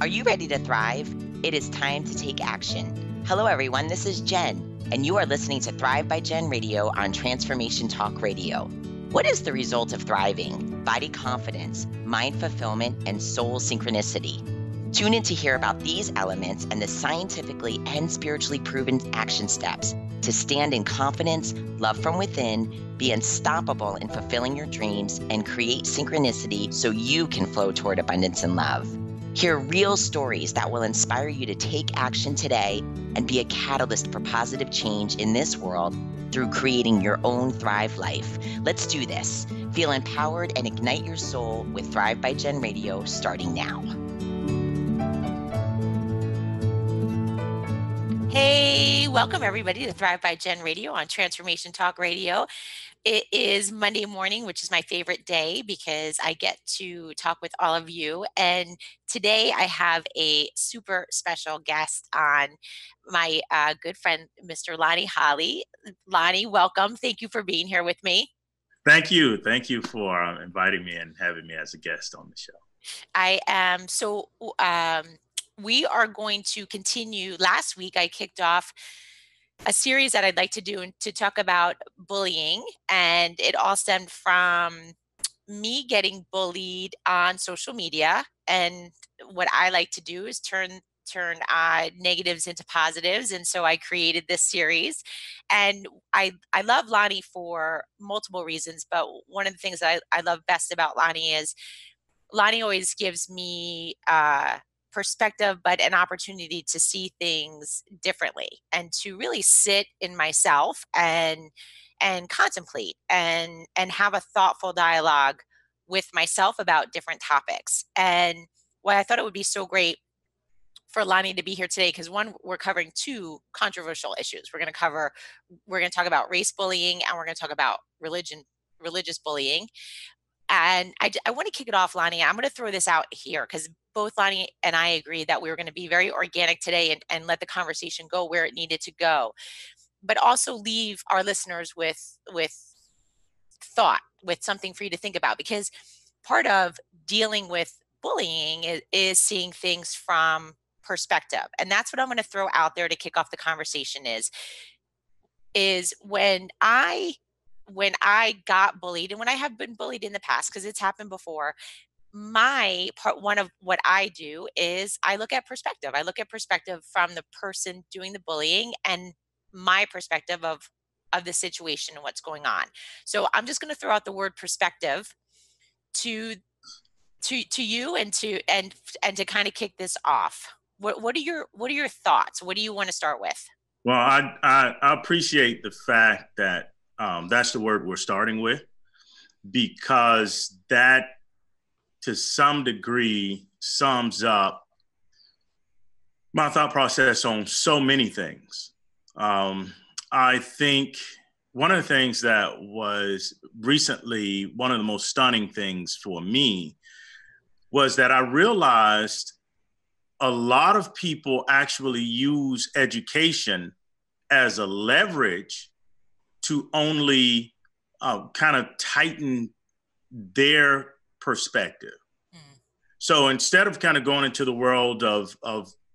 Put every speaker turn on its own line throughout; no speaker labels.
Are you ready to thrive? It is time to take action. Hello, everyone. This is Jen, and you are listening to Thrive by Jen Radio on Transformation Talk Radio. What is the result of thriving? Body confidence, mind fulfillment, and soul synchronicity. Tune in to hear about these elements and the scientifically and spiritually proven action steps to stand in confidence, love from within, be unstoppable in fulfilling your dreams, and create synchronicity so you can flow toward abundance and love. Hear real stories that will inspire you to take action today and be a catalyst for positive change in this world through creating your own Thrive life. Let's do this. Feel empowered and ignite your soul with Thrive by Jen Radio starting now. Hey, welcome everybody to Thrive by Jen Radio on Transformation Talk Radio. It is Monday morning, which is my favorite day because I get to talk with all of you. And today I have a super special guest on, my good friend, Mr. Lonnie Holley. Lonnie, welcome. Thank you for being here with me.
Thank you. Thank you for inviting me and having me as a guest on the show.
I am we are going to continue. Last week, I kicked off a series that I'd like to do to talk about bullying, and it all stemmed from me getting bullied on social media. And what I like to do is turn negatives into positives, and so I created this series. And I love Lonnie for multiple reasons, but one of the things that I love best about Lonnie is Lonnie always gives me perspective, but an opportunity to see things differently and to really sit in myself and contemplate and have a thoughtful dialogue with myself about different topics. And why I thought it would be so great for Lonnie to be here today, because one, we're covering two controversial issues. We're going to talk about race bullying, and we're going to talk about religious bullying. And I want to kick it off, Lonnie. I'm going to throw this out here because both Lonnie and I agreed that we were going to be very organic today and let the conversation go where it needed to go, but also leave our listeners with thought, with something for you to think about, because part of dealing with bullying is seeing things from perspective. And that's what I'm going to throw out there to kick off the conversation is when I got bullied, and when I have been bullied in the past, because it's happened before, one of what I do is I look at perspective. I look at perspective from the person doing the bullying and my perspective of the situation and what's going on. So I'm just going to throw out the word perspective to you and to kind of kick this off. What are your thoughts? What do you want to start with?
Well, I appreciate the fact that that's the word we're starting with, because that to some degree sums up my thought process on so many things. I think one of the things that was recently one of the most stunning things for me was that I realized a lot of people actually use education as a leverage to only kind of tighten their perspective. So instead of kind of going into the world of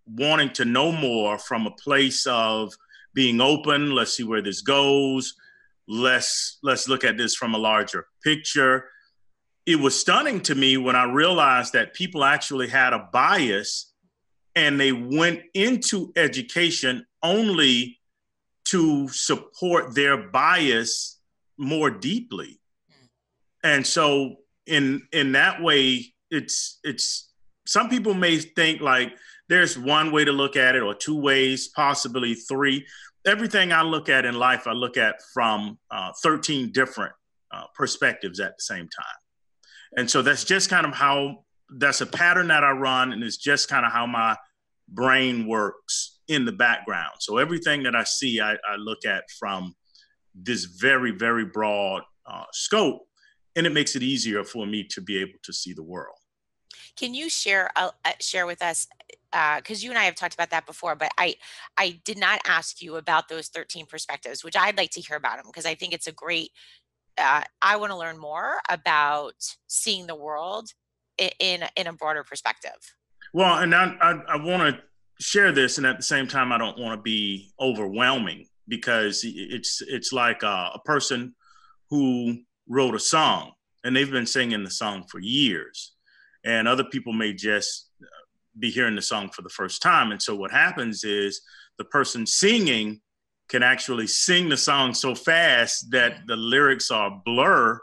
wanting to know more from a place of being open, let's see where this goes, let's look at this from a larger picture. It was stunning to me when I realized that people actually had a bias and they went into education only to support their bias more deeply. And so in that way, it's some people may think like there's one way to look at it, or two ways, possibly three. Everything I look at in life, I look at from 13 different perspectives at the same time. And so that's just kind of that's a pattern that I run, and it's just kind of how my brain works in the background. So everything that I see, I look at from this very, very broad scope, and it makes it easier for me to be able to see the world.
Can you share with us, because you and I have talked about that before, but I did not ask you about those 13 perspectives, which I'd like to hear about them, because I think it's a great, I want to learn more about seeing the world in a broader perspective.
Well, and I want to share this, and at the same time, I don't want to be overwhelming because it's like a person who wrote a song and they've been singing the song for years, and other people may just be hearing the song for the first time. And so what happens is the person singing can actually sing the song so fast that the lyrics are blur,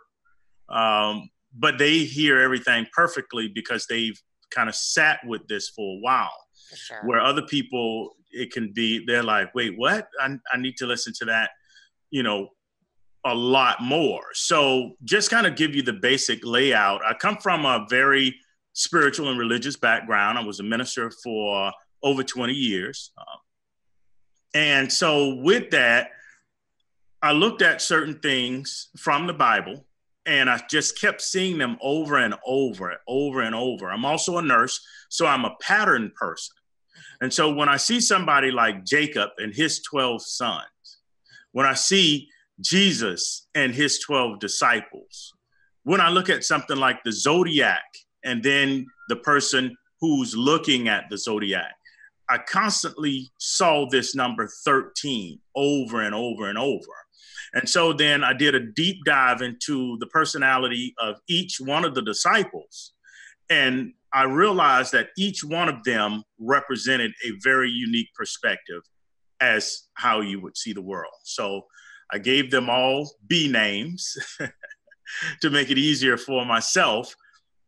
but they hear everything perfectly because they've kind of sat with this for a while.
For sure.
Where other people, it can be, they're like, wait, what? I need to listen to that, you know, a lot more. So just kind of give you the basic layout. I come from a very spiritual and religious background. I was a minister for over 20 years. And so with that, I looked at certain things from the Bible and I just kept seeing them over and over and over and over. I'm also a nurse, so I'm a pattern person. And so when I see somebody like Jacob and his 12 sons, when I see Jesus and his 12 disciples, when I look at something like the zodiac and then the person who's looking at the zodiac, I constantly saw this number 13 over and over and over. And so then I did a deep dive into the personality of each one of the disciples. And I realized that each one of them represented a very unique perspective as how you would see the world. So I gave them all B names to make it easier for myself.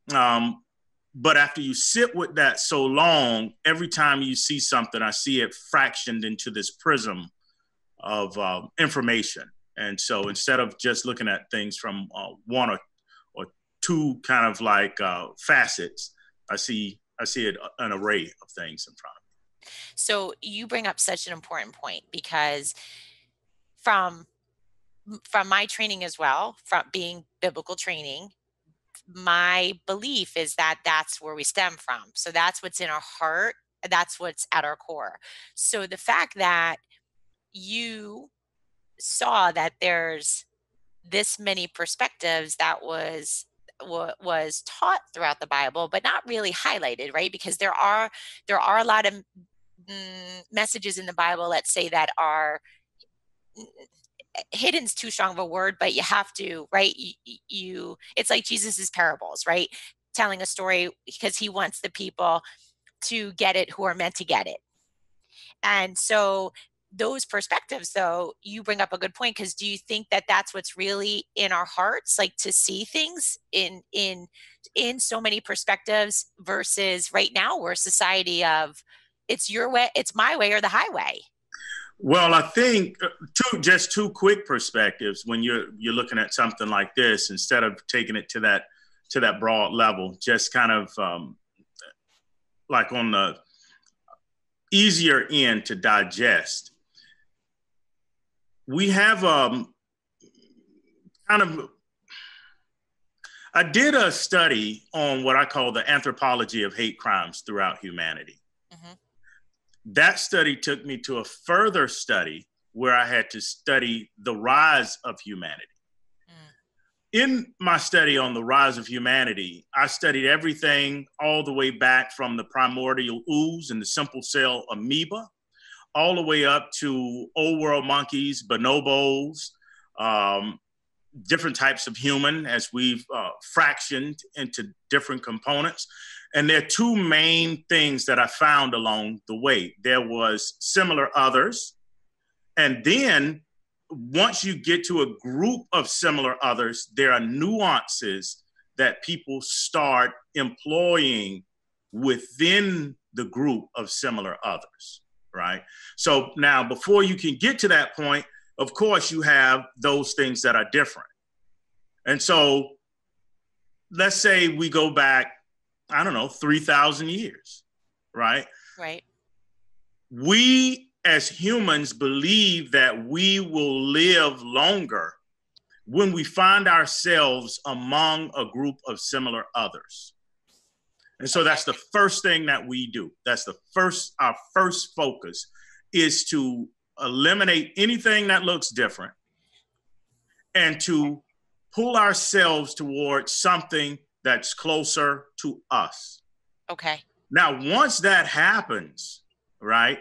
But after you sit with that so long, every time you see something, I see it fractioned into this prism of information. And so instead of just looking at things from one or two kind of like facets, I see it an array of things in front of me.
So you bring up such an important point because from from my training as well, from being biblical training, my belief is that that's where we stem from. So that's what's in our heart, that's what's at our core. So the fact that you saw that there's this many perspectives that was taught throughout the Bible, but not really highlighted, right? Because there are a lot of messages in the Bible, let's say, that are hidden's too strong of a word, but you have to, right? You it's like Jesus's parables, right? Telling a story because he wants the people to get it who are meant to get it. And so those perspectives, though, you bring up a good point, because do you think that that's what's really in our hearts, like to see things in so many perspectives, versus right now we're a society of it's your way, it's my way or the highway.
Well, I think two quick perspectives when you're looking at something like this, instead of taking it to that broad level, just kind of like on the easier end to digest. We have kind of, I did a study on what I call the anthropology of hate crimes throughout humanity. Mm-hmm. That study took me to a further study where I had to study the rise of humanity. In my study on the rise of humanity, I studied everything all the way back from the primordial ooze and the simple cell amoeba, all the way up to old world monkeys, bonobos, different types of human as we've fractioned into different components. And there are two main things that I found along the way. There was similar others. And then once you get to a group of similar others, there are nuances that people start employing within the group of similar others, right? So now, before you can get to that point, of course, you have those things that are different. And so let's say we go back, I don't know, 3,000 years, right?
Right.
We as humans believe that we will live longer when we find ourselves among a group of similar others. And so that's the first thing that we do. That's our first focus is to eliminate anything that looks different and to pull ourselves towards something that's closer to us.
Okay.
Now, once that happens, right,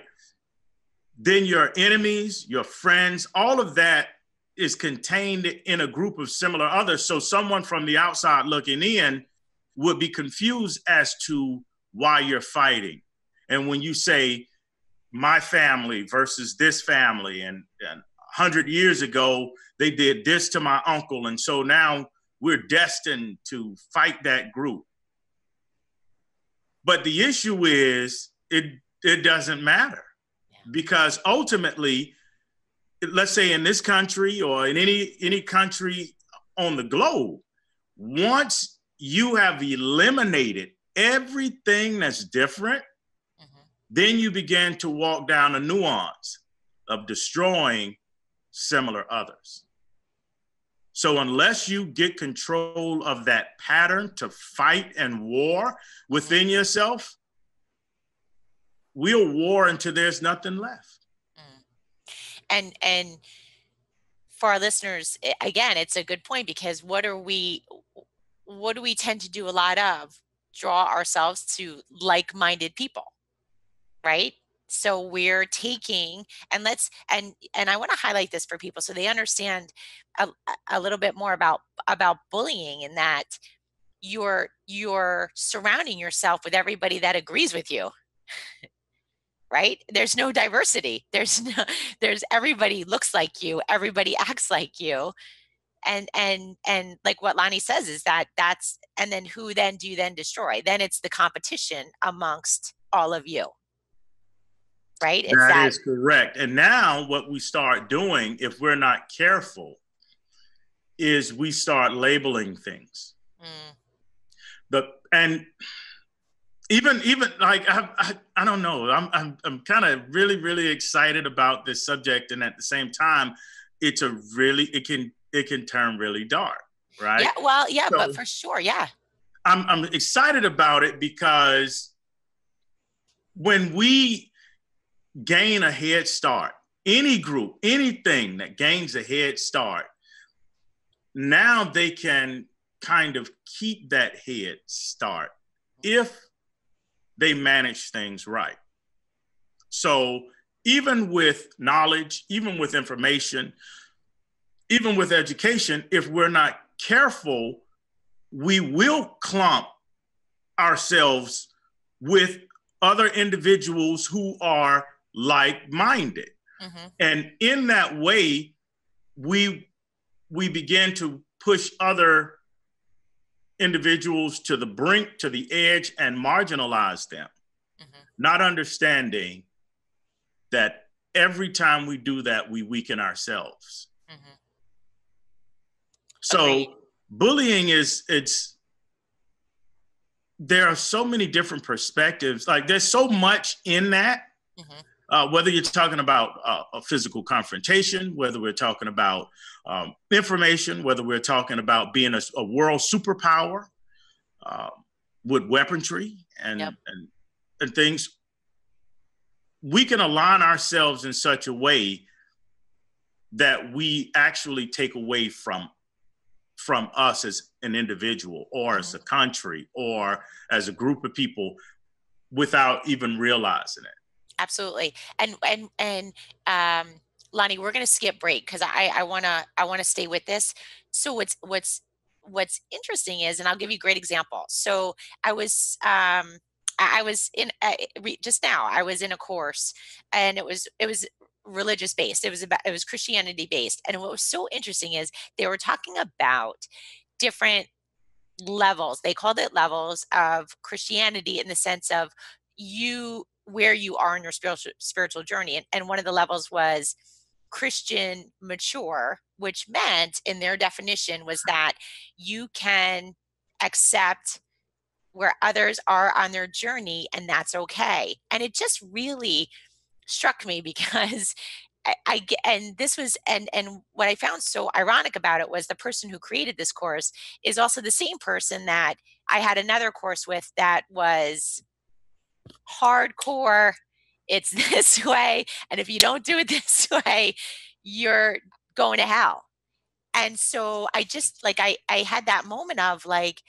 then your enemies, your friends, all of that is contained in a group of similar others. So someone from the outside looking in would be confused as to why you're fighting. And when you say my family versus this family, and 100 years ago, they did this to my uncle, and so now we're destined to fight that group. But the issue is, it doesn't matter, because ultimately, let's say in this country or in any country on the globe, once you have eliminated everything that's different, then you begin to walk down a nuance of destroying similar others. So unless you get control of that pattern to fight and war within yourself, we'll war until there's nothing left.
And for our listeners, again, it's a good point, because what do we tend to do a lot of? Draw ourselves to like-minded people, right? So we're taking, and I want to highlight this for people so they understand a little bit more about bullying, and that you're surrounding yourself with everybody that agrees with you, right? There's no diversity. There's everybody looks like you, everybody acts like you. And like what Lonnie says is that's, and then who then do you then destroy? Then it's the competition amongst all of you. Right? It's
that is correct. And now what we start doing, if we're not careful, is we start labeling things. And even like I don't know. I'm kind of really excited about this subject, and at the same time, it can turn really dark, right?
Yeah. Well, yeah, so, but for sure, yeah.
I'm excited about it because when we gain a head start, any group, anything that gains a head start, now they can kind of keep that head start if they manage things right. So even with knowledge, even with information, even with education, if we're not careful, we will clump ourselves with other individuals who are like-minded. And in that way, we begin to push other individuals to the brink, to the edge, and marginalize them, not understanding that every time we do that, we weaken ourselves. So bullying there are so many different perspectives. Like there's so much in that, whether you're talking about a physical confrontation, whether we're talking about information, whether we're talking about being a world superpower with weaponry and things, we can align ourselves in such a way that we actually take away from us as an individual or as a country or as a group of people without even realizing it.
Absolutely. And Lonnie, we're going to skip break because I want to stay with this. So what's interesting is, and I'll give you a great example. So I was in just now, I was in a course, and it was religious based. It was Christianity based. And what was so interesting is they were talking about different levels. They called it levels of Christianity in the sense of where you are in your spiritual journey. And one of the levels was Christian mature, which meant in their definition was that you can accept where others are on their journey, and that's okay. And it just really struck me because I get, and this was, and what I found so ironic about it was the person who created this course is also the same person that I had another course with that was hardcore. It's this way, and if you don't do it this way, you're going to hell. And so I just like I had that moment of like,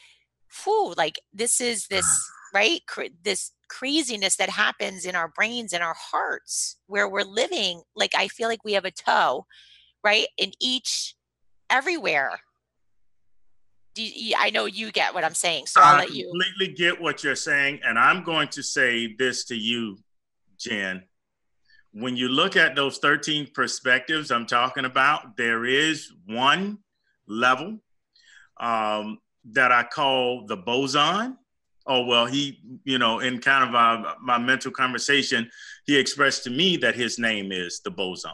whew, like this is this right? This craziness that happens in our brains and our hearts where we're living. Like, I feel like we have a toe, right? In each, everywhere. I know you get what I'm saying, so I'll
I
let you.
completely get what you're saying. And I'm going to say this to you, Jen. When you look at those 13 perspectives I'm talking about, there is one level that I call the boson. Oh, well, in kind of my mental conversation, he expressed to me that his name is the boson.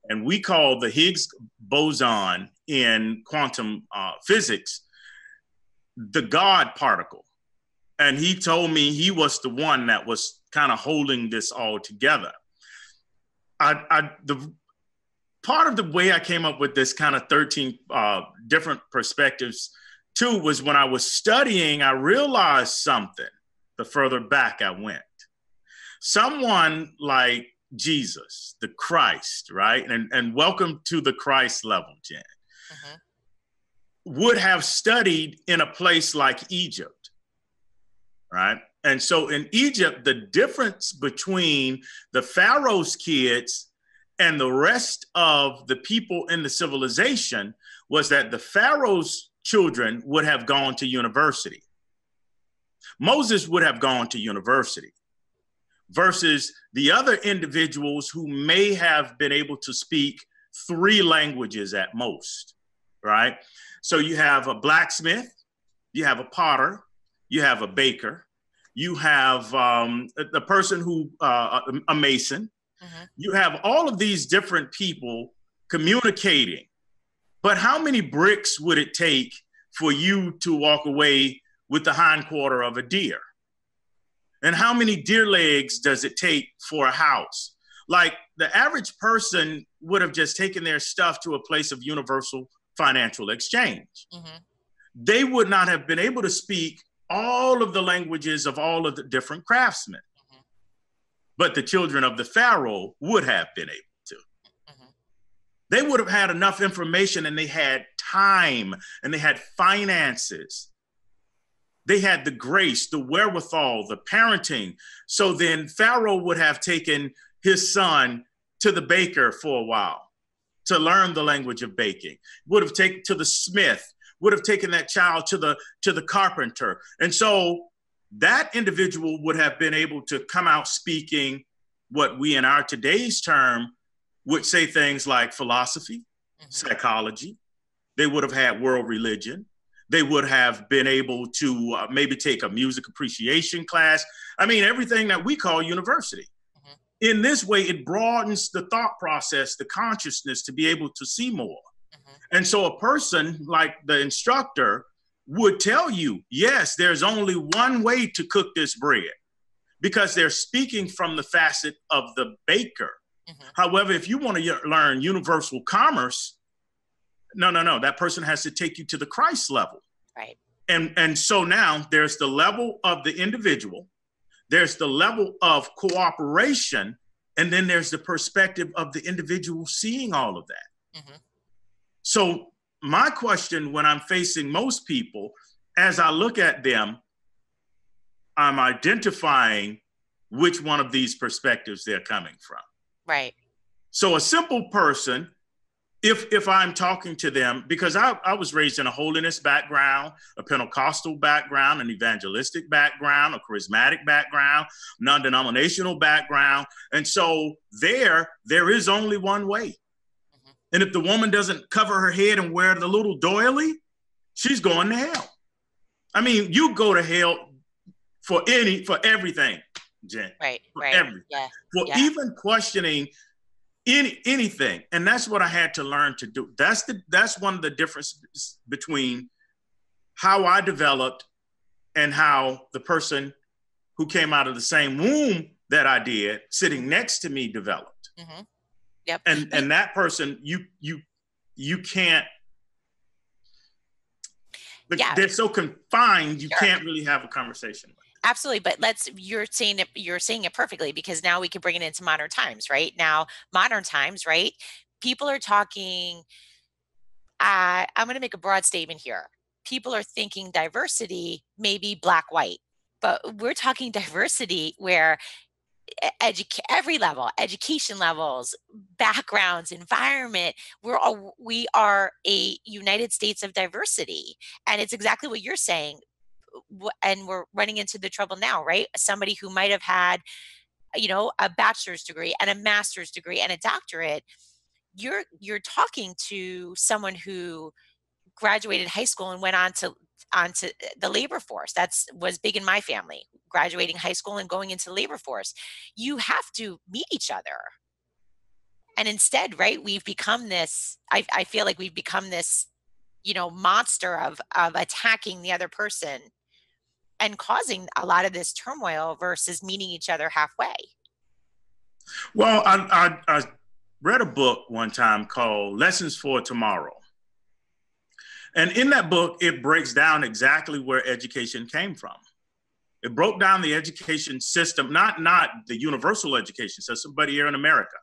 And we call the Higgs boson in quantum physics the God particle. And he told me he was the one that was kind of holding this all together. The part of the way I came up with this kind of 13 different perspectives too was when I was studying, I realized something the further back I went. Someone like Jesus, the Christ, right? And welcome to the Christ level, Jen, would have studied in a place like Egypt, right? And so in Egypt, the difference between the Pharaoh's kids and the rest of the people in the civilization was that the Pharaoh's children would have gone to university. Moses would have gone to university versus the other individuals who may have been able to speak 3 languages at most, right? So you have a blacksmith, you have a potter, you have a baker, you have the person who, a mason. You have all of these different people communicating. But how many bricks would it take for you to walk away with the hindquarter of a deer? And how many deer legs does it take for a house? Like, the average person would have just taken their stuff to a place of universal financial exchange. They would not have been able to speak all of the languages of all of the different craftsmen. But the children of the Pharaoh would have been able to. They would have had enough information, and they had time, and they had finances. They had the grace, the wherewithal, the parenting. So then Pharaoh would have taken his son to the baker for a while to learn the language of baking, would have taken to the smith, would have taken that child to the carpenter. And so that individual would have been able to come out speaking what we in our today's term would say things like philosophy, psychology. They would have had world religion. They would have been able to maybe take a music appreciation class. I mean, everything that we call university. In this way, it broadens the thought process, the consciousness to be able to see more. And so a person like the instructor would tell you, yes, there's only one way to cook this bread, because they're speaking from the facet of the baker. However, if you want to learn universal commerce, no, that person has to take you to the Christ level.
Right.
And so now there's the level of the individual, there's the level of cooperation, and then there's the perspective of the individual seeing all of that. So my question when I'm facing most people, as I look at them, I'm identifying which one of these perspectives they're coming from.
Right.
So a simple person, if I'm talking to them, because I was raised in a holiness background, a Pentecostal background, an evangelistic background, a charismatic background, non-denominational background. And so there is only one way. And if the woman doesn't cover her head and wear the little doily, she's going to hell. I mean, you go to hell for everything, Jen.
Right.
For everything.
Yeah.
For even questioning anything. And that's what I had to learn to do. That's one of the differences between how I developed and how the person who came out of the same womb that I did, sitting next to me, developed.
Yep.
And that person, you can't, they're so confined, you can't really have a conversation with.
Absolutely. But you're saying it perfectly, because now we can bring it into modern times, right? Now, modern times, right? People are talking, I'm going to make a broad statement here. People are thinking diversity may be black, white, but we're talking diversity where every level, education levels, backgrounds, environment, we are a United States of diversity. And it's exactly what you're saying. And we're running into the trouble now, right? Somebody who might have had, a bachelor's degree and a master's degree and a doctorate, you're talking to someone who graduated high school and went on to the labor force. That's was big in my family, graduating high school and going into the labor force. You have to meet each other. And instead, right, we've become this, I feel like we've become this, monster of attacking the other person and causing a lot of this turmoil versus meeting each other halfway.
Well, I read a book one time called Lessons for Tomorrow. And in that book, it breaks down exactly where education came from. It broke down the education system, not the universal education system, but here in America,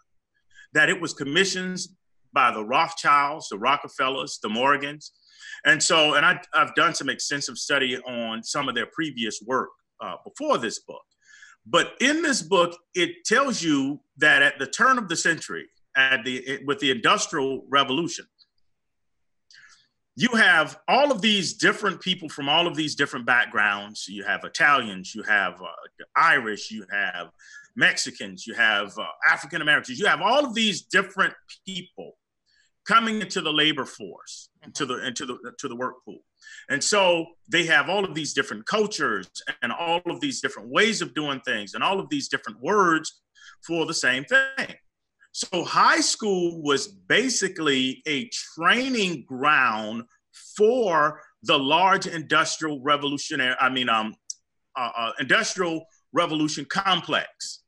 that it was commissioned by the Rothschilds, the Rockefellers, the Morgans. And I've done some extensive study on some of their previous work before this book. But in this book, it tells you that at the turn of the century, with the Industrial Revolution, you have all of these different people from all of these different backgrounds. You have Italians, you have Irish, you have Mexicans, you have African Americans, you have all of these different people coming into the labor force, into the work pool. And so they have all of these different cultures and all of these different ways of doing things and all of these different words for the same thing. So high school was basically a training ground for the large industrial revolution complex.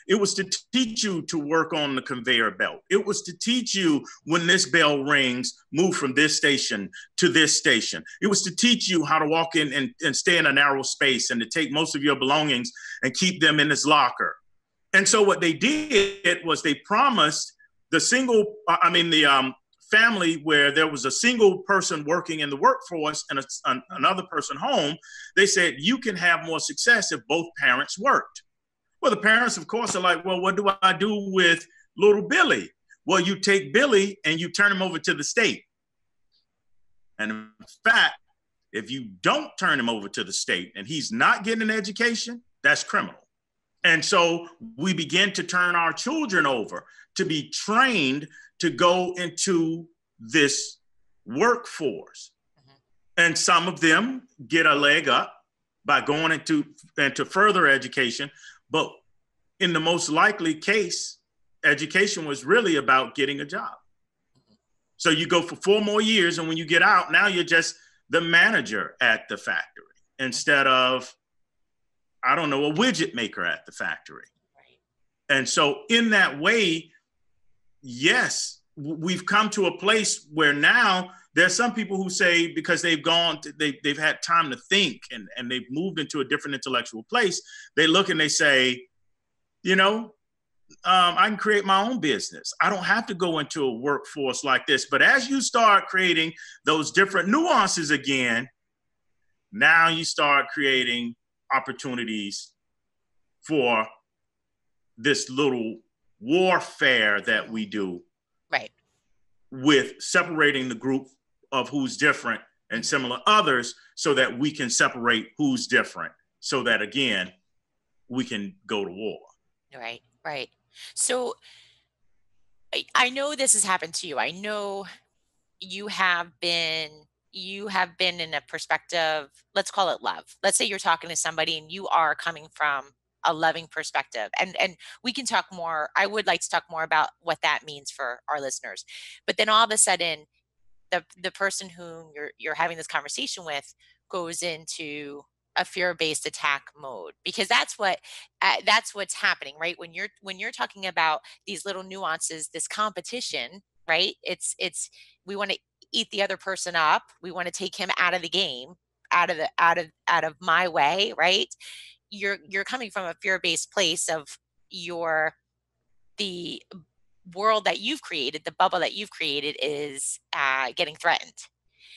It was to teach you to work on the conveyor belt. It was to teach you when this bell rings, move from this station to this station. It was to teach you how to walk in and stay in a narrow space and to take most of your belongings and keep them in this locker. And so what they did was they promised the family where there was a single person working in the workforce and another person home. They said, you can have more success if both parents worked. Well, the parents, of course, are like, well, what do I do with little Billy? Well, you take Billy and you turn him over to the state. And in fact, if you don't turn him over to the state and he's not getting an education, that's criminal. And so we begin to turn our children over to be trained to go into this workforce. And some of them get a leg up by going into further education. But in the most likely case, education was really about getting a job. So you go for 4 more years, and when you get out, now you're just the manager at the factory instead of, I don't know, a widget maker at the factory. Right. And so in that way, yes, we've come to a place where now there's some people who say, because they've had time to think and they've moved into a different intellectual place, they look and they say, I can create my own business. I don't have to go into a workforce like this. But as you start creating those different nuances again, now you start creating opportunities for this little warfare that we do,
right,
with separating the group of who's different and similar others so that we can separate who's different so that, again, we can go to war.
Right. So I know this has happened to you. I know you have been in a perspective, let's call it love. Let's say you're talking to somebody and you are coming from a loving perspective. And we can talk more. I would like to talk more about what that means for our listeners. But then all of a sudden, the person whom you're having this conversation with goes into a fear-based attack mode, because that's what's happening, right? When you're talking about these little nuances, this competition, right? It's we want to eat the other person up. We want to take him out of the game, out of my way, right? You're coming from a fear-based place of the world that you've created, the bubble that you've created is getting threatened.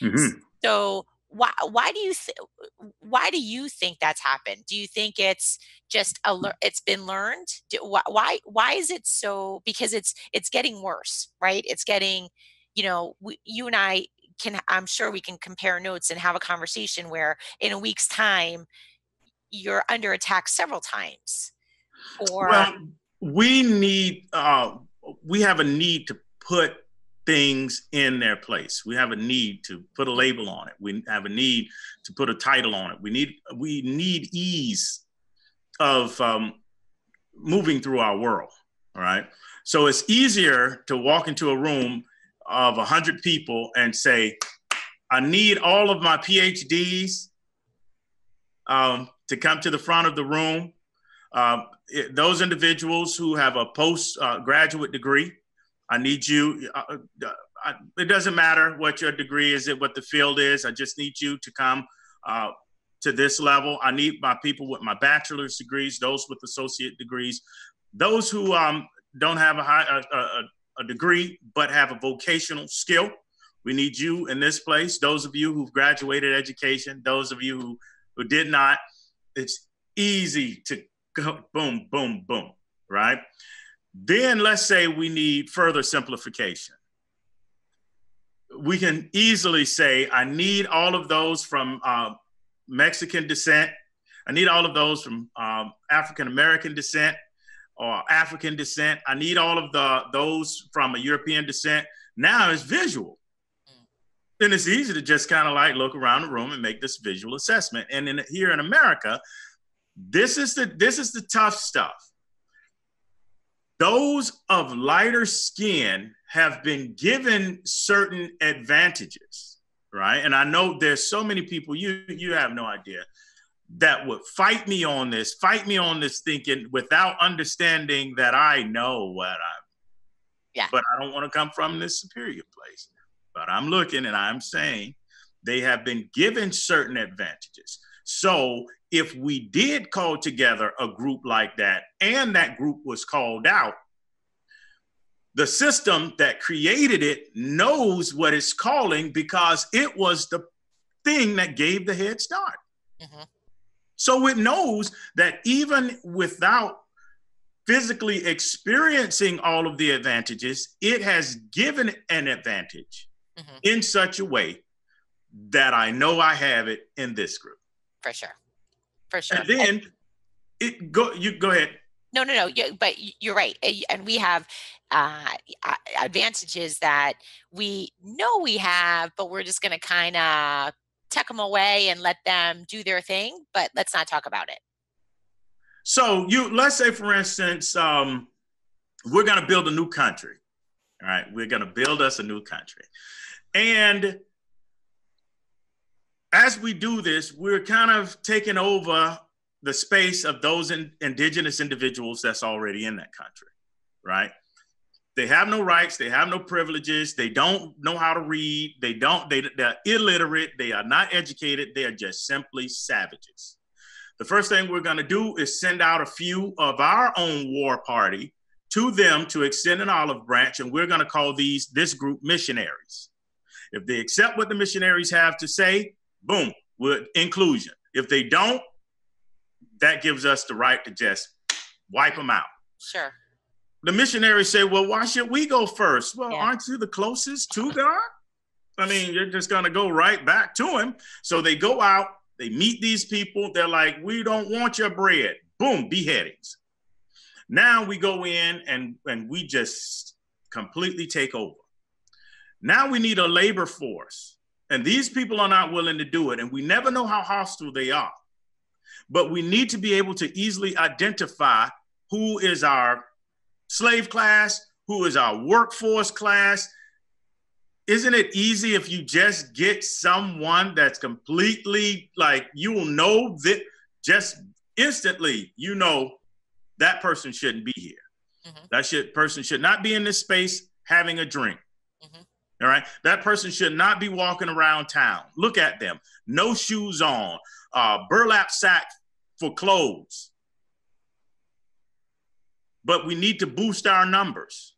Mm-hmm.
So why do you think that's happened? Do you think it's just it's been learned? Why is it so? Because it's getting worse, right? It's getting, you and I can, I'm sure we can compare notes and have a conversation where in a week's time you're under attack several times for.
Well, we need, we have a need to put things in their place. We have a need to put a label on it. We have a need to put a title on it. We need ease of moving through our world. All right. So it's easier to walk into a room of 100 people and say, I need all of my PhDs to come to the front of the room. Those individuals who have a postgraduate degree, I need you. It doesn't matter what your degree is, what the field is. I just need you to come to this level. I need my people with my bachelor's degrees, those with associate degrees, those who don't have a degree but have a vocational skill. We need you in this place. Those of you who've graduated education, those of you who did not, it's easy to go boom, boom, boom, right? Then let's say we need further simplification. We can easily say, I need all of those from Mexican descent. I need all of those from African-American descent or African descent. I need all of those from a European descent. Now it's visual. Then it's easy to just kind of like look around the room and make this visual assessment. And here in America, this is the tough stuff. Those of lighter skin have been given certain advantages, right? And I know there's so many people, you have no idea, that would fight me on this thinking without understanding that I know what I'm.
Yeah.
But I don't want to come from this superior place. But I'm looking and I'm saying they have been given certain advantages. So if we did call together a group like that and that group was called out, the system that created it knows what it's calling because it was the thing that gave the head start. Mm-hmm. So it knows that even without physically experiencing all of the advantages, it has given an advantage in such a way that I know I have it in this group.
For sure. For sure.
And then you go ahead.
No. But you're right. And we have advantages that we know we have, but we're just going to kind of tuck them away and let them do their thing. But let's not talk about it.
So let's say, for instance, we're going to build a new country. All right. We're going to build us a new country. And as we do this, we're kind of taking over the space of those indigenous individuals that's already in that country, right? They have no rights. They have no privileges. They don't know how to read. They're illiterate. They are not educated. They are just simply savages. The first thing we're going to do is send out a few of our own war party to them to extend an olive branch, and we're going to call this group missionaries. If they accept what the missionaries have to say, boom, we're inclusion. If they don't, that gives us the right to just wipe them out.
Sure.
The missionaries say, well, why should we go first? Well, aren't you the closest to God? I mean, you're just going to go right back to him. So they go out, they meet these people. They're like, we don't want your bread. Boom, beheadings. Now we go in and we just completely take over. Now we need a labor force. And these people are not willing to do it. And we never know how hostile they are. But we need to be able to easily identify who is our slave class, who is our workforce class. Isn't it easy if you just get someone that's completely like, you will know that just instantly, you know, that person shouldn't be here. Mm-hmm. That person should not be in this space having a drink. Mm-hmm. All right. That person should not be walking around town. Look at them. No shoes on, burlap sack for clothes. But we need to boost our numbers.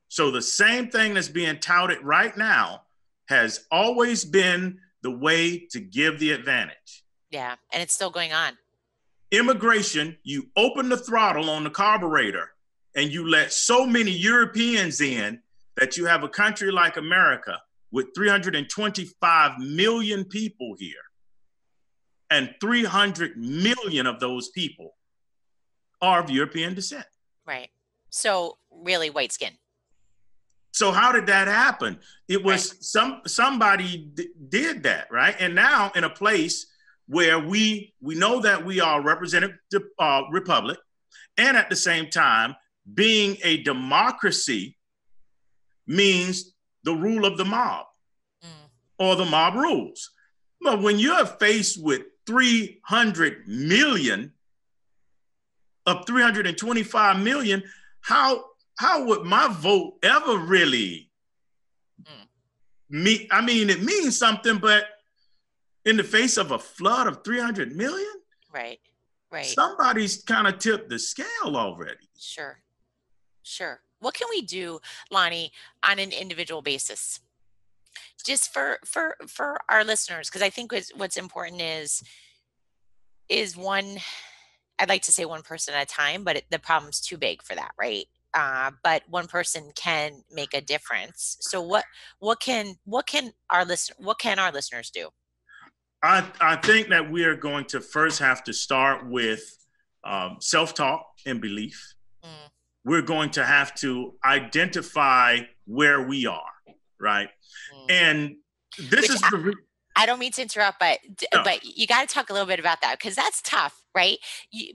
So the same thing that's being touted right now has always been the way to give the advantage.
Yeah, and it's still going on.
Immigration, you open the throttle on the carburetor and you let so many Europeans in that you have a country like America with 325 million people here. And 300 million of those people are of European descent.
Right. So really white skin.
So how did that happen? It was somebody did that, right? And now in a place where we know that we are a representative republic, and at the same time, being a democracy means the rule of the mob or the mob rules. But when you're faced with 300 million of 325 million, how would my vote ever really mean? I mean, it means something, but in the face of a flood of 300 million,
right,
somebody's kind of tipped the scale already.
Sure. What can we do, Lonnie, on an individual basis, just for our listeners? Because I think what's important is one. I'd like to say one person at a time, but the problem's too big for that, right? But one person can make a difference. So what can our listeners do?
I think that we are going to first have to start with self-talk and belief. We're going to have to identify where we are, right? And this is
I don't mean to interrupt, but you got to talk a little bit about that, because that's tough, right?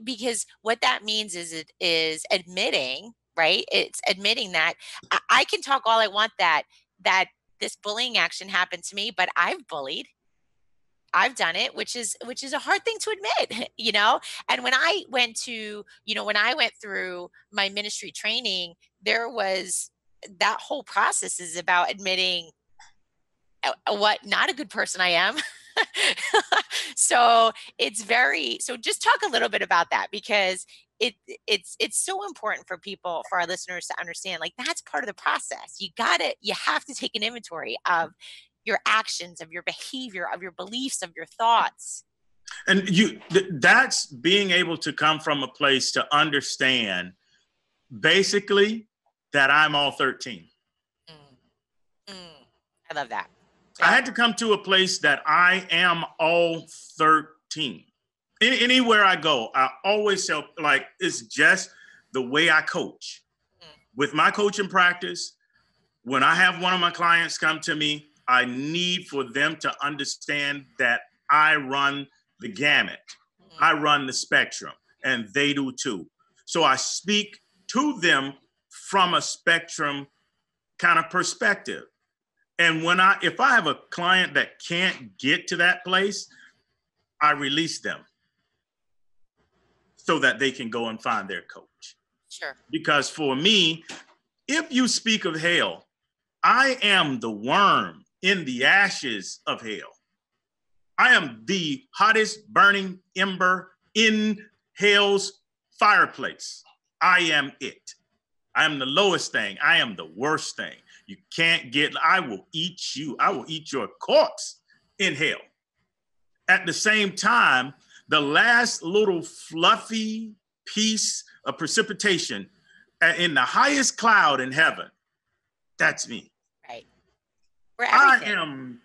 Because what that means is admitting, right? It's admitting that I can talk all I want that this bullying action happened to me, but I've bullied. I've done it, which is a hard thing to admit, you know? And when I went through my ministry training, there was that whole process is about admitting what not a good person I am. So just talk a little bit about that, because it's so important for our listeners to understand, like, that's part of the process. You have to take an inventory of your actions, of your behavior, of your beliefs, of your thoughts.
And that's being able to come from a place to understand basically that I'm all 13.
I love that.
Yeah. I had to come to a place that I am all 13. Anywhere I go, I always tell, like, it's just the way I coach. With my coaching practice, when I have one of my clients come to me, I need for them to understand that I run the gamut. I run the spectrum, and they do too. So I speak to them from a spectrum kind of perspective. And if I have a client that can't get to that place, I release them so that they can go and find their coach.
Sure.
Because for me, if you speak of hell, I am the worm in the ashes of hell. I am the hottest burning ember in hell's fireplace. I am it. I am the lowest thing. I am the worst thing. You can't I will eat you. I will eat your corpse in hell. At the same time, the last little fluffy piece of precipitation in the highest cloud in heaven, that's me.
Right.
I am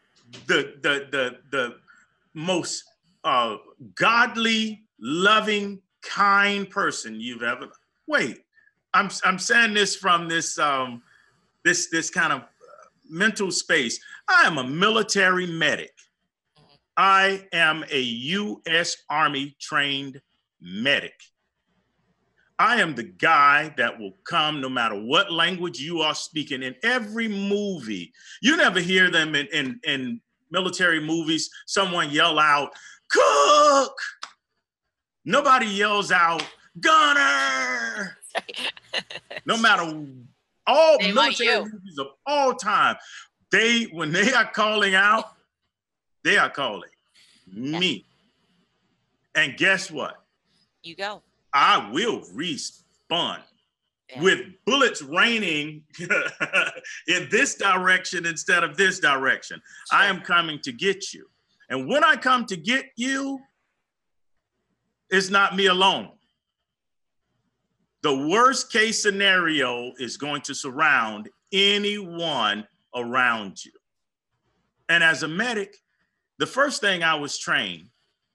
the most godly, loving, kind person you've ever. Wait, I'm saying this from this this kind of mental space. I am a military medic. I am a U.S. Army trained medic. I am the guy that will come no matter what language you are speaking in every movie. You never hear them in military movies, someone yell out, "Cook!" Nobody yells out, "Gunner!" No matter all military movies of all time, when they are calling out, they are calling me. And guess what?
You go.
I will respond with bullets raining in this direction instead of this direction. Sure. I am coming to get you. And when I come to get you, it's not me alone. The worst case scenario is going to surround anyone around you. And as a medic, the first thing I was trained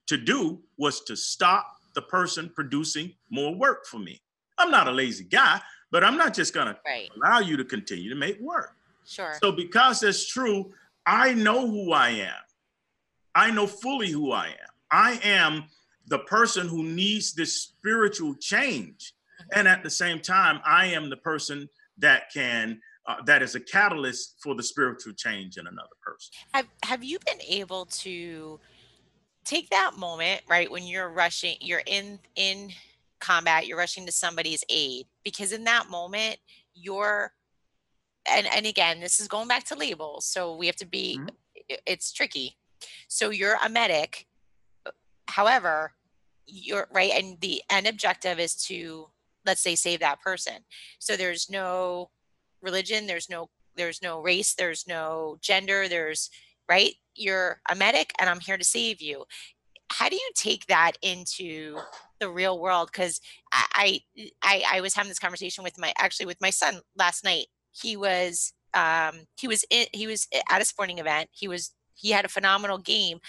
to do was to stop the person producing more work for me. I'm not a lazy guy, but I'm not just going to allow you to continue to make work.
Sure.
So because that's true, I know who I am. I know fully who I am. I am the person who needs this spiritual change. And at the same time, I am the person that can, that is a catalyst for the spiritual change in another person.
Have you been able to take that moment, right, when you're rushing, you're in combat, you're rushing to somebody's aid, because in that moment, you're and again, this is going back to labels, so we have to be it's tricky. So you're a medic, however, you're right, and the end objective is to, let's say, save that person. So there's no religion, there's no race, there's no gender, there's right, you're a medic and I'm here to save you. How do you take that into the real world? Because I was having this conversation with with my son last night. He was at a sporting event. He had a phenomenal game,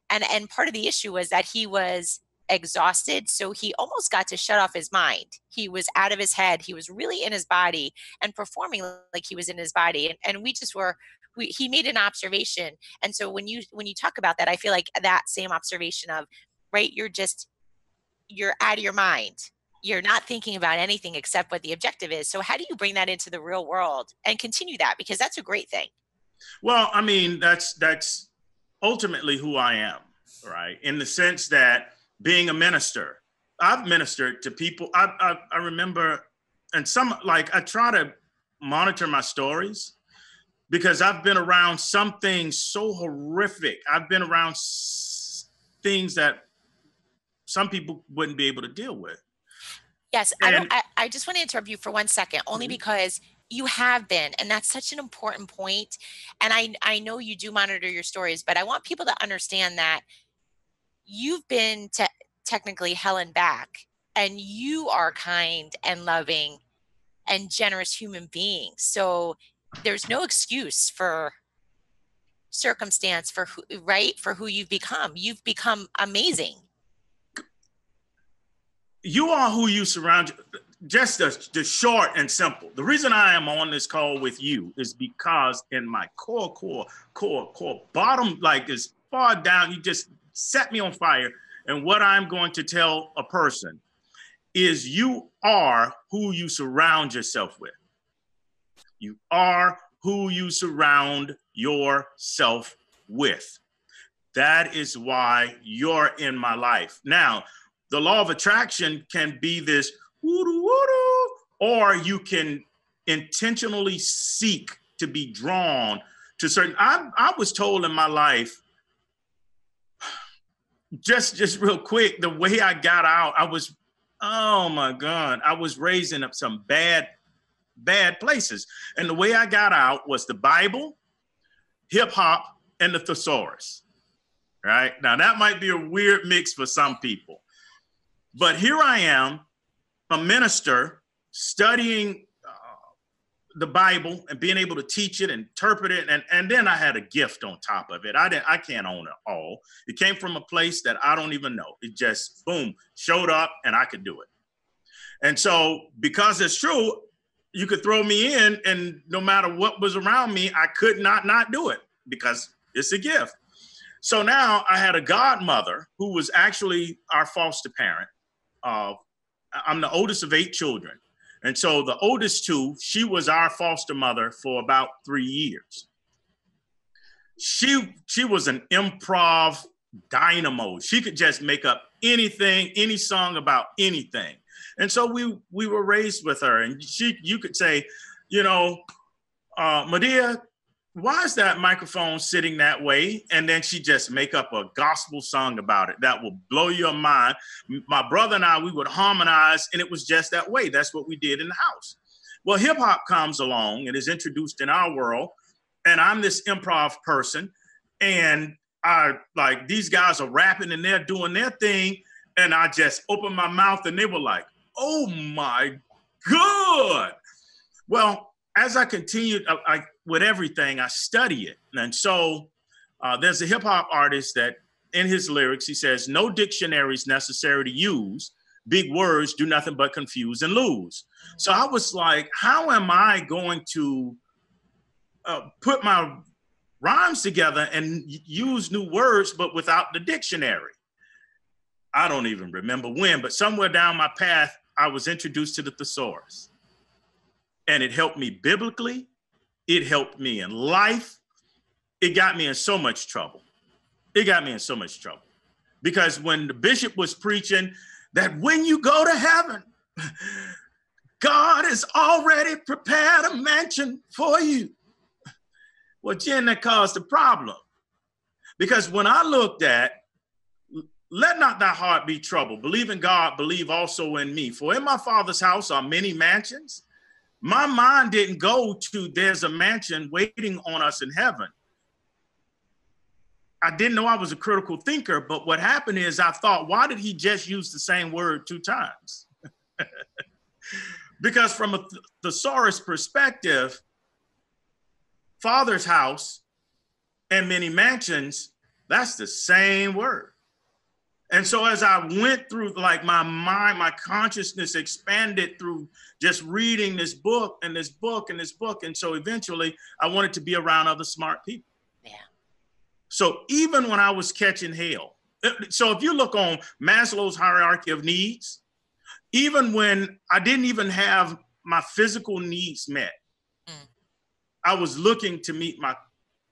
and part of the issue was that he was exhausted, so he almost got to shut off his mind. He was out of his head. He was really in his body and performing like he was in his body. And we just were he made an observation. And so when you talk about that, I feel like that same observation of, right, you're out of your mind. You're not thinking about anything except what the objective is. So how do you bring that into the real world and continue that? Because that's a great thing.
Well, I mean, that's ultimately who I am, right? In the sense that being a minister, I've ministered to people. I remember, and I try to monitor my stories because I've been around some things so horrific. I've been around things that some people wouldn't be able to deal with.
Yes, I just want to interrupt you for 1 second, only because you have been, and that's such an important point. And I know you do monitor your stories, but I want people to understand that you've been technically hell and back, and you are kind and loving and generous human being. So there's no excuse for circumstance for who you've become. You've become amazing.
You are who you surround. Just the short and simple. The reason I am on this call with you is because in my core bottom, like as far down, you just set me on fire. And what I'm going to tell a person is you are who you surround yourself with. You are who you surround yourself with. That is why you're in my life. Now, the law of attraction can be this or you can intentionally seek to be drawn to certain. I was told in my life, just real quick, the way I got out, oh my God, I was raised in some bad places. And the way I got out was the Bible, hip hop, and the thesaurus. Right? Now that might be a weird mix for some people, but here I am, a minister studying the Bible and being able to teach it, interpret it, and then I had a gift on top of it. I can't own it all. It came from a place that I don't even know. It just boom showed up, and I could do it. And so, because it's true, you could throw me in, and no matter what was around me, I could not do it because it's a gift. So now I had a godmother who was actually our foster parent. I'm the oldest of 8 children. And so the oldest 2, she was our foster mother for about 3 years. She was an improv dynamo. She could just make up anything, any song about anything. And so we were raised with her. And you could say, Medea, why is that microphone sitting that way? And then she just make up a gospel song about it that will blow your mind. My brother and I, we would harmonize, and it was just that way. That's what we did in the house. Well, hip hop comes along and is introduced in our world, and I'm this improv person, and like, these guys are rapping and they're doing their thing. And I just opened my mouth and they were like, oh my God. Well, as I continued with everything, I study it. And so there's a hip hop artist that in his lyrics, he says, no dictionary is necessary to use. Big words do nothing but confuse and lose. So I was like, how am I going to put my rhymes together and use new words, but without the dictionary? I don't even remember when, but somewhere down my path, I was introduced to the thesaurus. And it helped me biblically. It helped me in life. It got me in so much trouble. Because when the bishop was preaching that when you go to heaven, God has already prepared a mansion for you. Well, Jen, that caused a problem. Because when I looked at, let not thy heart be troubled. Believe in God, believe also in me. For in my Father's house are many mansions. My mind didn't go to there's a mansion waiting on us in heaven. I didn't know I was a critical thinker, but what happened is I thought, why did he just use the same word 2 times? Because from a thesaurus perspective, Father's house and many mansions, that's the same word. And so as I went through, like, my mind, my consciousness expanded through just reading this book and this book and this book. And so eventually I wanted to be around other smart people.
Yeah.
So even when I was catching hell, so if you look on Maslow's hierarchy of needs, even when I didn't even have my physical needs met, I was looking to meet my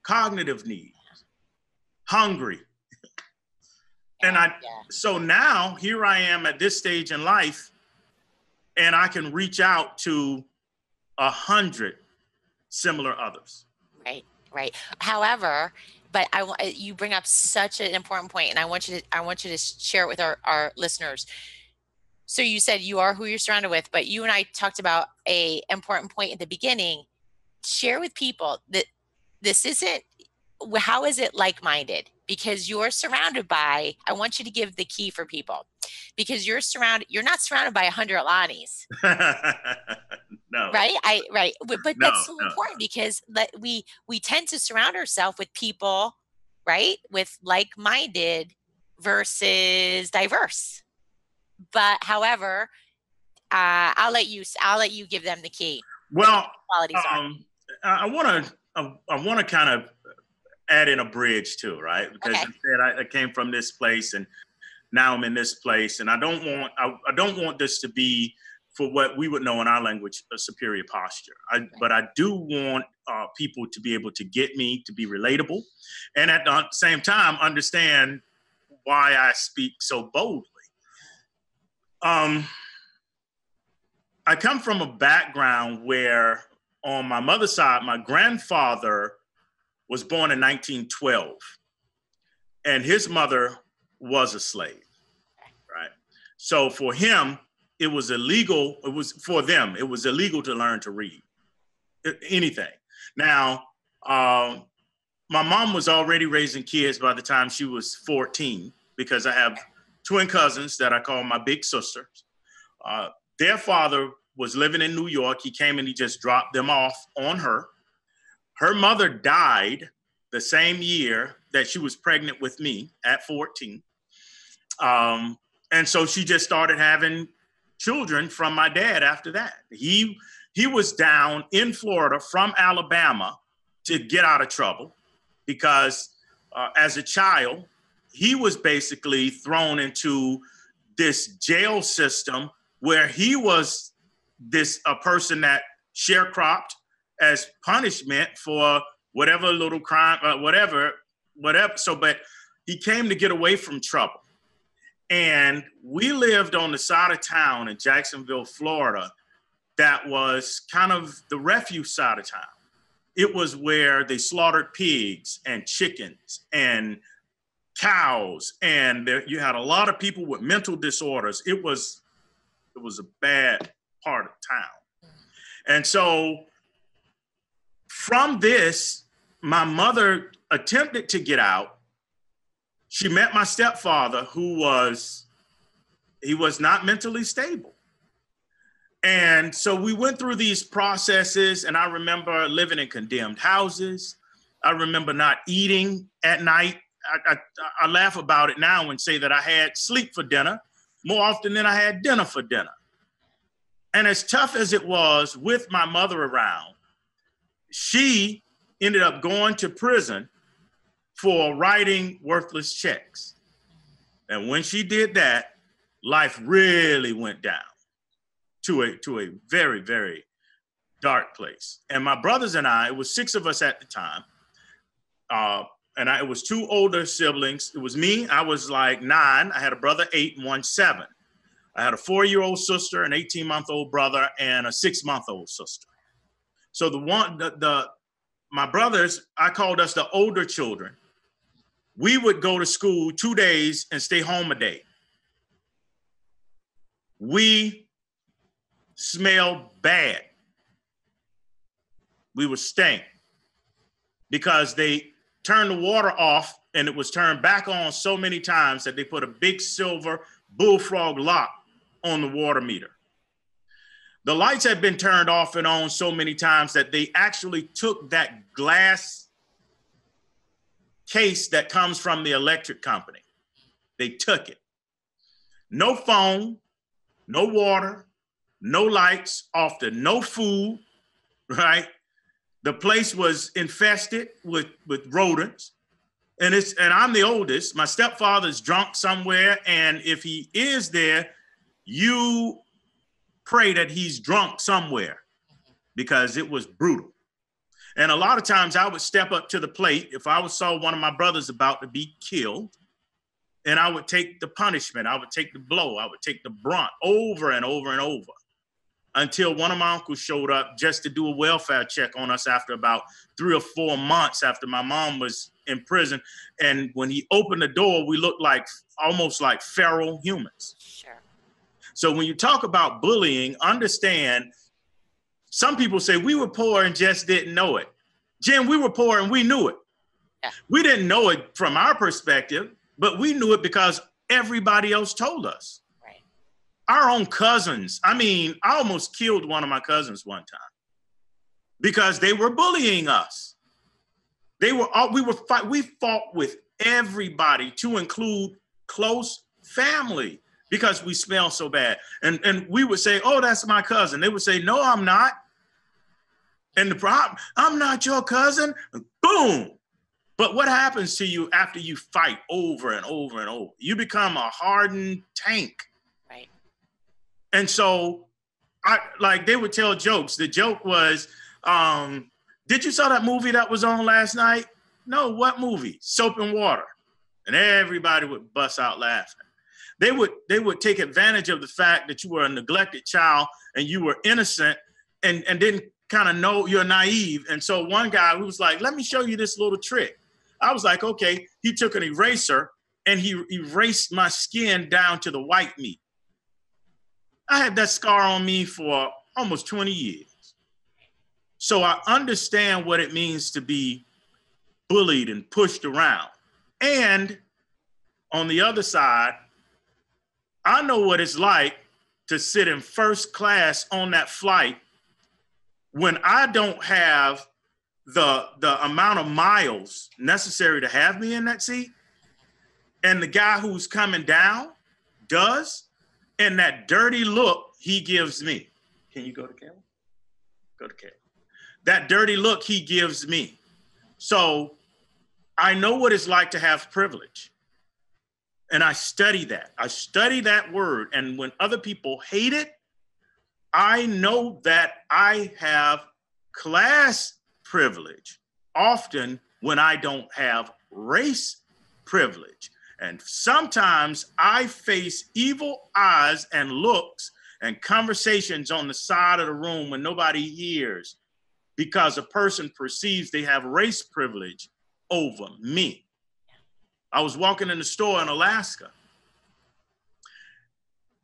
cognitive needs, hungry. And so now here I am at this stage in life, and I can reach out to 100 similar others.
Right. However, but you bring up such an important point, and I want you to share it with our listeners. So you said you are who you're surrounded with, but you and I talked about a important point at the beginning. Share with people that this isn't, how is it like-minded? Because you're surrounded by, I want you to give the key for people, because you're not surrounded by 100 Lonnies.
No.
Right. But that's so important, because we tend to surround ourselves with people, right, with like-minded versus diverse. But however, I'll let you give them the key.
Well, I want to kind of add in a bridge too, right? Because you said I came from this place and now I'm in this place, and I don't want this to be, for what we would know in our language, a superior posture. But I do want people to be able to get me, to be relatable, and at the same time understand why I speak so boldly. I come from a background where, on my mother's side, my grandfather was born in 1912, and his mother was a slave, right? So for him, it was illegal. For them, it was illegal to learn to read anything. Now, my mom was already raising kids by the time she was 14, because I have twin cousins that I call my big sisters. Their father was living in New York. He came and he just dropped them off on her. Her mother died the same year that she was pregnant with me at 14. And so she just started having children from my dad after that. He was down in Florida from Alabama to get out of trouble, because as a child, he was basically thrown into this jail system where he was a person that sharecropped as punishment for whatever little crime, whatever. So, but he came to get away from trouble. And we lived on the side of town in Jacksonville, Florida, that was kind of the refuge side of town. It was where they slaughtered pigs and chickens and cows, and you had a lot of people with mental disorders. It was a bad part of town. And so from this, my mother attempted to get out, she met my stepfather, he was not mentally stable. And so we went through these processes, and I remember living in condemned houses. I remember not eating at night. I laugh about it now and say that I had sleep for dinner more often than I had dinner for dinner. And as tough as it was with my mother around, she ended up going to prison for writing worthless checks. And when she did that, life really went down to a very, very dark place. And my brothers and I, it was 6 of us at the time. It was 2 older siblings. It was me. I was like 9. I had a brother 8 and one 7. I had a 4-year-old sister, an 18-month-old brother, and a 6-month-old sister. So my brothers, I called us the older children. We would go to school 2 days and stay home a day. We smelled bad. We would stink because they turned the water off and it was turned back on so many times that they put a big silver bullfrog lock on the water meter. The lights had been turned off and on so many times that they actually took that glass case that comes from the electric company. They took it. No phone, no water, no lights, often no food, right? The place was infested with rodents. And I'm the oldest. My stepfather's drunk somewhere. And if he is there, you pray that he's drunk somewhere because it was brutal. And a lot of times I would step up to the plate if I saw one of my brothers about to be killed, and I would take the punishment. I would take the blow. I would take the brunt over and over and over until one of my uncles showed up just to do a welfare check on us after about 3 or 4 months after my mom was in prison. And when he opened the door, we looked like almost like feral humans.
Sure.
So when you talk about bullying, understand some people say we were poor and just didn't know it. Jim, we were poor and we knew it.
Yeah.
We didn't know it from our perspective, but we knew it because everybody else told us.
Right.
Our own cousins. I mean, I almost killed one of my cousins one time because they were bullying us. We fought with everybody to include close family because we smell so bad. And we would say, oh, that's my cousin. They would say, no, I'm not. And the problem, I'm not your cousin. Boom. But what happens to you after you fight over and over and over? You become a hardened tank.
Right.
And so they would tell jokes. The joke was, did you saw that movie that was on last night? No, what movie? Soap and Water. And everybody would bust out laughing. They would take advantage of the fact that you were a neglected child and you were innocent and didn't kind of know you're naive. And so one guy who was like, let me show you this little trick. I was like, okay. He took an eraser and he erased my skin down to the white meat. I had that scar on me for almost 20 years. So I understand what it means to be bullied and pushed around. And on the other side, I know what it's like to sit in first class on that flight when I don't have the amount of miles necessary to have me in that seat, and the guy who's coming down does, and that dirty look he gives me. Can you go to camera? Go to camera. That dirty look he gives me. So I know what it's like to have privilege. And I study that. I study that word. And when other people hate it, I know that I have class privilege, often when I don't have race privilege. And sometimes I face evil eyes and looks and conversations on the side of the room when nobody hears because a person perceives they have race privilege over me. I was walking in the store in Alaska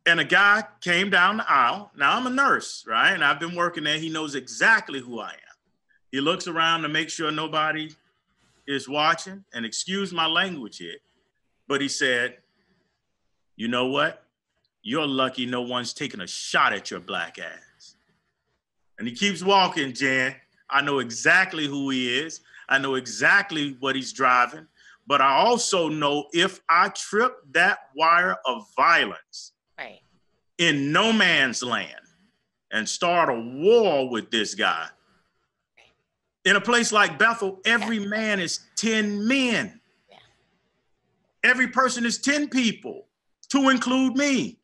and a guy came down the aisle. Now I'm a nurse, right? And I've been working there. He knows exactly who I am. He looks around to make sure nobody is watching, and excuse my language here, But he said, you know what? You're lucky no one's taking a shot at your black ass. And he keeps walking, Jen. I know exactly who he is. I know exactly what he's driving. But I also know if I trip that wire of violence
right.
in no man's land and start a war with this guy, in a place like Bethel, every man is 10 men.
Yeah.
Every person is 10 people, to include me.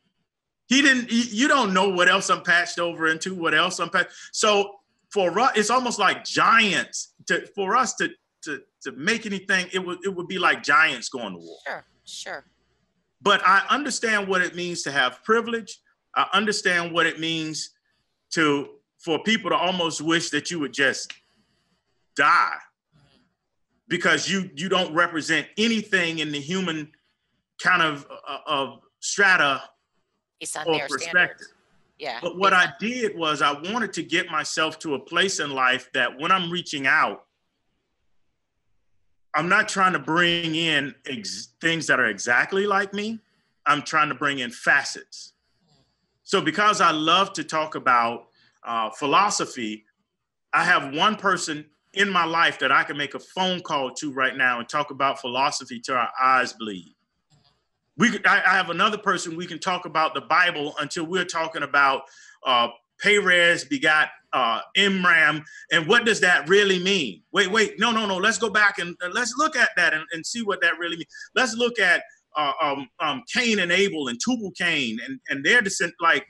You don't know what else I'm patched over into, what else I'm patched. So for us, it's almost like giants. For us to make anything, it would be like giants going to war.
Sure, sure.
But I understand what it means to have privilege. I understand what it means for people to almost wish that you would just die, because you don't represent anything in the human kind of strata
Based on
or
their
perspective.
Standards. Yeah.
But what I did was I wanted to get myself to a place in life that when I'm reaching out, I'm not trying to bring in things that are exactly like me. I'm trying to bring in facets. So because I love to talk about philosophy, I have one person in my life that I can make a phone call to right now and talk about philosophy till our eyes bleed. I have another person we can talk about the Bible until we're talking about Perez begot Imram, and what does that really mean? Wait, no. Let's go back and let's look at that and see what that really means. Let's look at Cain and Abel and Tubal Cain and their descent. Like,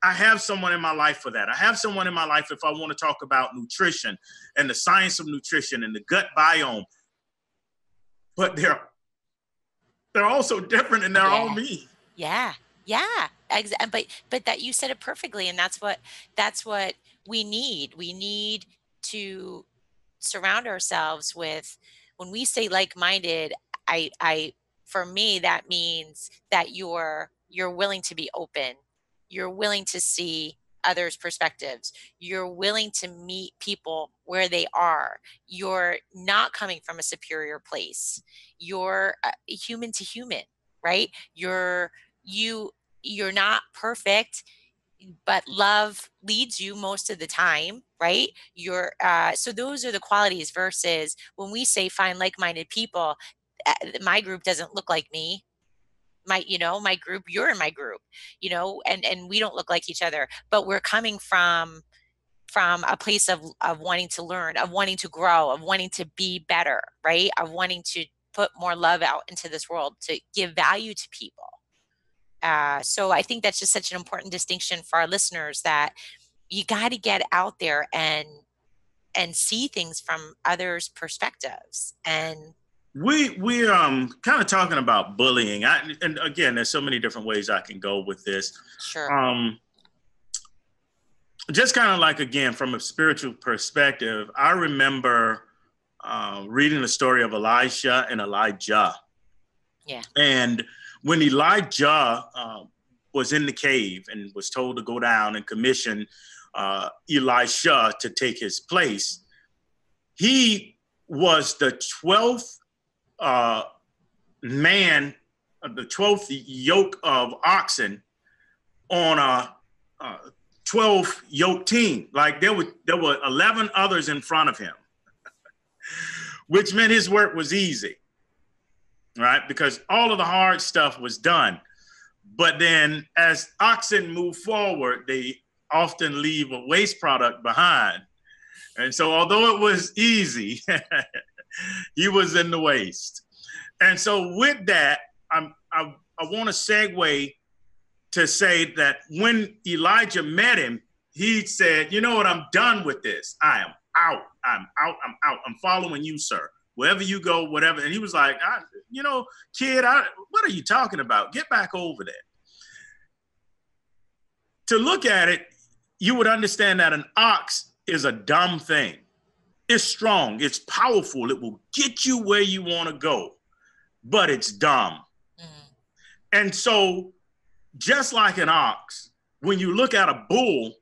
I have someone in my life for that. I have someone in my life if I want to talk about nutrition and the science of nutrition and the gut biome. But they're also different and they're all me.
Yeah. But that you said it perfectly, and that's what we need. We need to surround ourselves with, when we say like-minded, I for me that means that you're willing to be open. You're willing to see others' perspectives. You're willing to meet people where they are. You're not coming from a superior place. You're human to human, right? You're not perfect, but love leads you most of the time, right? So those are the qualities, versus when we say find like-minded people, my group doesn't look like me. My group, you're in my group, and we don't look like each other, but we're coming from a place of wanting to learn, of wanting to grow, of wanting to be better, right? Of wanting to put more love out into this world, to give value to people. So I think that's just such an important distinction for our listeners, that you got to get out there and see things from others' perspectives. And
we're kind of talking about bullying. And again, there's so many different ways I can go with this.
sure.
Just kind of like, again, from a spiritual perspective, I remember reading the story of Elisha and Elijah.
Yeah.
And when Elijah was in the cave and was told to go down and commission Elisha to take his place, he was the 12th man, the 12th yoke of oxen on a 12 yoke team. Like there were 11 others in front of him, which meant his work was easy, right? Because all of the hard stuff was done. But then as oxen move forward, they often leave a waste product behind. And so although it was easy, he was in the waste. And so with that, I want to segue to say that when Elijah met him, he said, you know what, I'm done with this. I am out. I'm out. I'm following you, sir. Wherever you go, whatever. And he was like, kid, what are you talking about? Get back over there. To look at it, you would understand that an ox is a dumb thing. It's strong. It's powerful. It will get you where you want to go, but it's dumb. Mm-hmm. And so just like an ox, when you look at a bull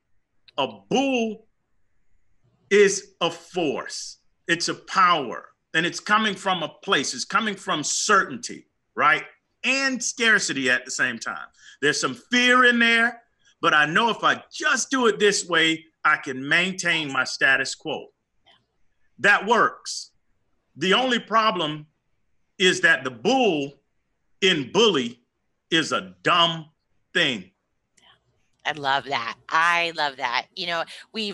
is a force. It's a power, and it's coming from a place. It's coming from certainty. right? And scarcity at the same time. There's some fear in there, but I know if I just do it this way, I can maintain my status quo. That works. The only problem is that the bull in bully is a dumb thing.
I love that. I love that. You know, we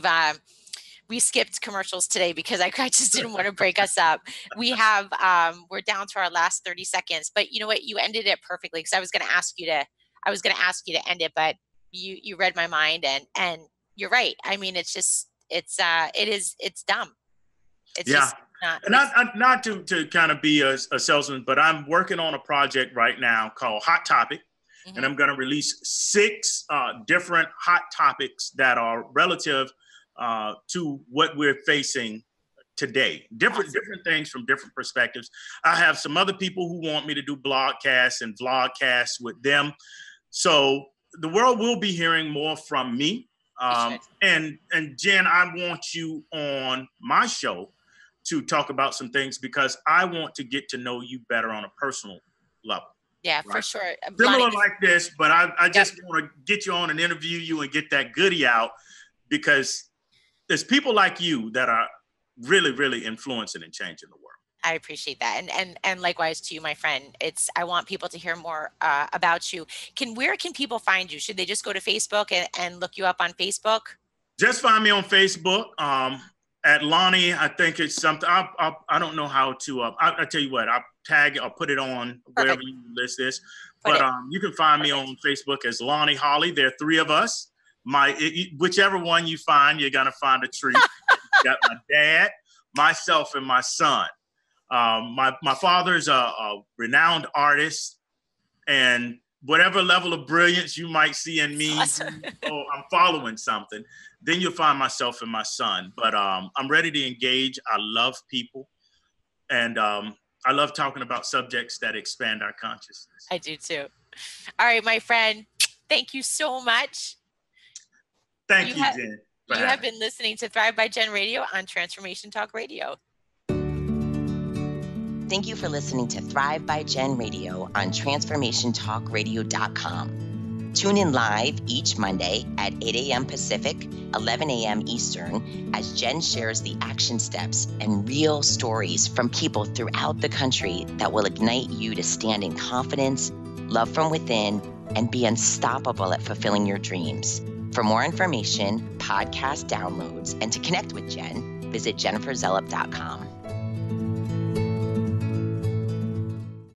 skipped commercials today because I just didn't want to break us up. We're down to our last 30 seconds, but you know what? You ended it perfectly because I was going to ask you to end it, but you read my mind and you're right. I mean, it's dumb. It's just not.
And not to kind of be a salesman, but I'm working on a project right now called Hot Topic. Mm-hmm. And I'm going to release 6 different hot topics that are relative to what we're facing today. Different things from different perspectives. I have some other people who want me to do blogcasts and vlogcasts with them. So the world will be hearing more from me. And Jen, I want you on my show to talk about some things because I want to get to know you better on a personal level.
Yeah, right? For sure.
Similar like this, but I just want to get you on and interview you and get that goodie out because there's people like you that are really, really influencing and changing the world.
I appreciate that. And likewise to you, my friend. I want people to hear more about you. Where can people find you? Should they just go to Facebook and look you up on Facebook?
Just find me on Facebook. At Lonnie, I think it's something. I don't know how to. I tell you what, I'll tag. I'll put it on wherever you list this. But you can find me on Facebook as Lonnie Holley. There are 3 of us. Whichever one you find, you're gonna find a treat. Got my dad, myself, and my son. My father's a renowned artist, and whatever level of brilliance you might see in me, awesome. I'm following something, then you'll find myself and my son. But I'm ready to engage. I love people. And I love talking about subjects that expand our consciousness.
I do too. All right, my friend, thank you so much.
Thank you, Jen.
You have been listening to Thrive by Jen Radio on Transformation Talk Radio.
Thank you for listening to Thrive by Jen Radio on TransformationTalkRadio.com. Tune in live each Monday at 8 a.m. Pacific, 11 a.m. Eastern, as Jen shares the action steps and real stories from people throughout the country that will ignite you to stand in confidence, love from within, and be unstoppable at fulfilling your dreams. For more information, podcast downloads, and to connect with Jen, visit jenniferzellup.com.